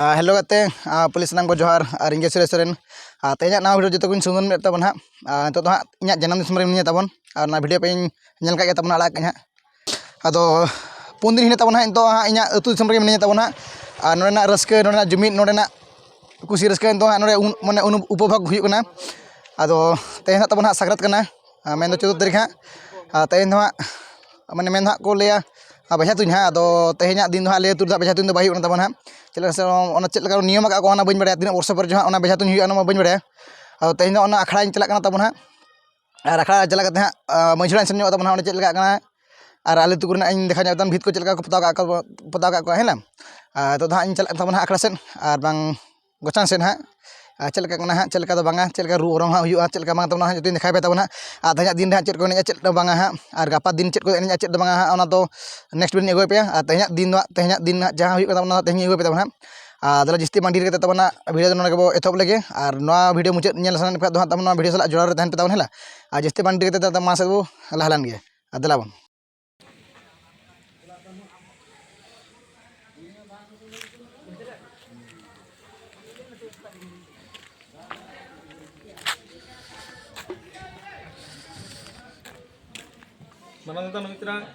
Hello गाते police नाम को जोहार और इंगे सुरेशन तेज ना वीडियो जो सुंदर में तबन हाँ तो इन जन्म दिसम रे तबन और वीडियो पे नल का तबन आड़ा हाँ अदो पुन दिन तबन हाँ तो हाँ इन अतु दिसम रे मिनी तबन हाँ नोना रस्के नोना जुमिद नोना कुसी रस्के तो हाँ माने उपभोग हुई अदो तेज तबन हाँ साकरात मेन 14 तारीख हाँ तेज माने मेन को लिया बजा तुम हाँ अदो तेज दिन हाँ ले तुर बजा तुम बाई तबन हाँ चलका नियम को बी बड़ा तीन वर्ष पर जो हाँ बजा तुम बी बड़ा अब तेज अखड़ा चलना तब हाँ और अखड़ा चलते हाँ मझुरा सेन तब हाँ चलना और आलू तुक देखा भीत को चलका पताव का है ना तो हाँ चलना तब हाँ अखड़ा सेन और बांग गोचान सेन हाँ चलका हाँ चलका तो बांगा चलका रू रंग हाँ चलका बांग तब जो देखा पे तब हाँ तेज दिन चेक को एने चेक बांगा हाँ और गापा दिन चेक को एने चेक बांगा हाँ तो नेक्स्ट दिन अगुए पे तेज दिन जहाँ तेज अगुए पे तब हाँ दला जस्ती बांडी रखते तब वीडियो नोबो एथब लगे और वीडियो मुचाद नेल सान पे तब वीडियो साला जोड़ा तहन पे तब है और जस्ती बांडी रखते तब मास बो लहलान गया दला बन Mana nonton mitra?